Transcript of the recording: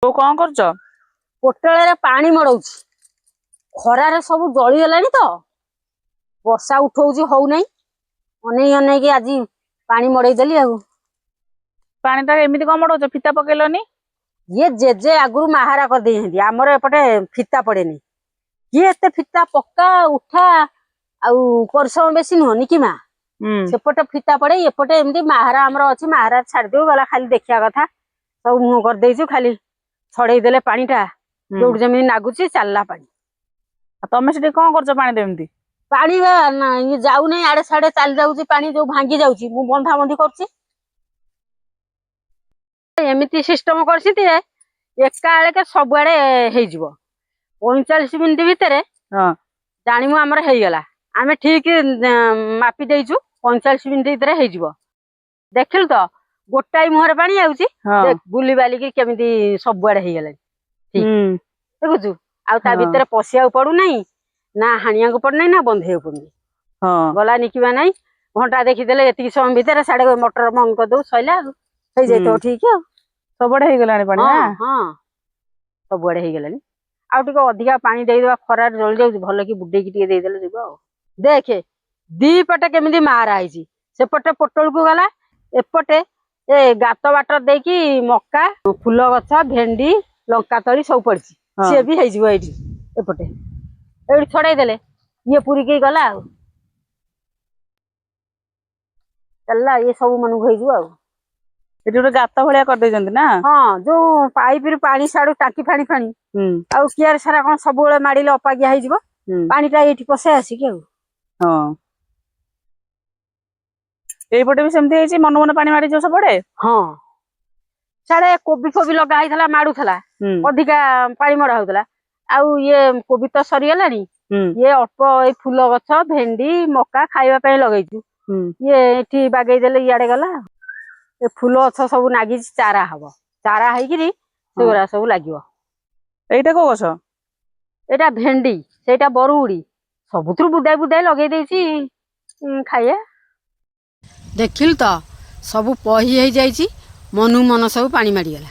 ତୁ କଣ କରୁଛ? ପୋଟଳରେ ପାଣି ମଡଉଛି। ଖରାରେ ସବୁ ଜଳିଗଲାଣି ତ, ବର୍ଷା ଉଠଉଛି ହଉନାହିଁ। ଅନେଇ ଅନେଇକି ଆଜି ପାଣି ମଡେଇଦେଲି ଆଉ। ପାଣି ଟା ଏମିତି କଣ ମଡଉଛ? ଫିତା ପକେଇଲନି? ଇଏ ଜେଜେ ଆଗରୁ ମାହାରା କରିଦେଇଛନ୍ତି, ଆମର ଏପଟେ ଫିତା ପଡେନି। କିଏ ଏତେ ଫିତା ପକା ଉଠା ଆଉ ପରିଶ୍ରମ ବେଶୀ ନୁହଁ କି ମା। ସେପଟେ ଫିତା ପଡେ, ଏପଟେ ଏମିତି ମାହାରା ଆମର ଅଛି। ମାହାରା ଛାଡିଦଉ, ଗଲା ଖାଲି ଦେଖିବା କଥା। ସବୁ ମୁହଁ କରିଦେଇଛୁ, ଖାଲି ଛଡେଇ ଦେଲେ ପାଣି ଟା ଯୋଉଠି ଯେମିତି ନାଗୁଛି ଚାଲିଲା ପାଣି। ଆଉ ତମେ ସେଠି କଣ କରୁଛ ପାଣିରେ ଏମିତି? ପାଣି ବା ଯାଉନାହିଁ, ଆଡେ ସାଡେ ଚାଲି ଯାଉଛି ପାଣି, ଯୋଉ ଭାଙ୍ଗି ଯାଉଛି ମୁଁ ବନ୍ଧା ବନ୍ଧି କରୁଛି। ଏମିତି ସିଷ୍ଟମ କରିଛି ଯେ ଏକା ବେଳକେ ସବୁଆଡେ ହେଇଯିବ। 45 ମିନିଟ୍ ଭିତରେ ଜାଣିବୁ ଆମର ହେଇଗଲା। ଆମେ ଠିକ ମାପି ଦେଇଛୁ, 45 ମିନିଟ୍ ଭିତରେ ହେଇଯିବ। ଦେଖିଲୁ ତ ଗୋଟାଏ ମୁହଁରେ ପାଣି ଯାଉଛି, ବୁଲି ବାଲିକି କେମିତି ସବୁଆଡେ ହେଇଗଲାଣି। ଠିକ ଦେଖୁଛୁ, ଆଉ ତା ଭିତରେ ପଶିବାକୁ ପଡୁନାହିଁ, ନା ହାଣିବାକୁ ପଡୁନାହିଁ, ନା ବନ୍ଧେଇବାକୁ ପଡୁନାହିଁ। ଗଲା ନିକିବା ନାଇଁ, ଘଣ୍ଟା ଦେଖିଦେଲେ ଏତିକି ସମୟ ଭିତରେ ସାଡେ ମଟର ବନ୍ଦ କରିଦବୁ, ସଇଲା ଆଉ ହେଇଯାଇଥିବ ଠିକ ଆଉ। ସବୁଆଡେ ହେଇଗଲାଣି ପାଣି? ହଁ ସବୁଆଡେ ହେଇଗଲାଣି। ଆଉ ଟିକେ ଅଧିକା ପାଣି ଦେଇଦବା, ଖରାରେ ଜଳି ଯାଉଛି, ଭଲ କି ବୁଡେଇକି ଟିକେ ଦେଇଦେଲେ ଯିବ ଆଉ। ଦେଖେ ଦି ପଟେ କେମିତି ମାରା ହେଇଛି। ସେପଟେ ପୋଟଳକୁ ଗଲା, ଏପଟେ ଏ ଗାତ ବାଟ ଦେଇକି ମକା, ଫୁଲ ଗଛ, ଭେଣ୍ଡି, ଲଙ୍କା ତଳି ସବୁ ପଡିଛି। ସିଏ ବି ହେଇଯିବ ଏଇଠି। ଏପଟେ ଏଇଠି ଛଡେଇ ଦେଲେ ଇଏ ପୁରୀକି ଗଲା ଆଉ ଚାଲିଲା। ଇଏ ସବୁ ମନକୁ ହେଇଯିବ ଆଉ। ଏଠି ଗୋଟେ ଗାତ ଭଳିଆ କରିଦେଇଛନ୍ତି ନା? ହଁ, ଯୋଉ ପାଇପରୁ ପାଣି ସାଡୁ ଟାଙ୍କି ଫାଣି ଆଉ କିଆରି ସାରା କଣ ସବୁବେଳେ ମାଡ଼ିଲେ ଅପାଗିଆ ହେଇଯିବ। ପାଣି ଟା ଏଇଠି ପଶେ ଆସିକି ଆଉ। ଏଇପଟେ ବି ସେମିତି ହେଇଛି, ମନ ମନ ପାଣି ମାଡିଯିବ ସବୁଆଡେ। ହଁ, ସାଡେ କୋବି ଫୋବି ଲଗା ହେଇଥିଲା, ମାଡୁଥିଲା, ଅଧିକା ପାଣି ମଡା ହଉଥିଲା। ଆଉ ଇଏ କୋବି ତ ସରିଗଲାଣି। ଇଏ ଅଳ୍ପ ଏଇ ଫୁଲ ଗଛ, ଭେଣ୍ଡି, ମକା ଖାଇବା ପାଇଁ ଲଗେଇଛୁ। ଇଏ ଏଠି ବାଗେଇ ଦେଲେ ଇଆଡେ ଗଲା। ଏ ଫୁଲ ଗଛ ସବୁ ନାଗିଛି, ଚାରା ହବ। ଚାରା ହେଇକିରି ସେଗୁରା ସବୁ ଲାଗିବ। ଏଇଟା କୋଉ ଗଛ? ଏଇଟା ଭେଣ୍ଡି, ସେଇଟା ବରୁଗୁଡି। ସବୁଥିରୁ ବୁଦାଇ ବୁଦାଇ ଲଗେଇ ଦେଇଛି ଖାଇବା। ଦେଖିଲୁ ତ ସବୁ ପହି ହେଇଯାଇଛି, ମନକୁ ମନ ସବୁ ପାଣି ମାଡିଗଲା।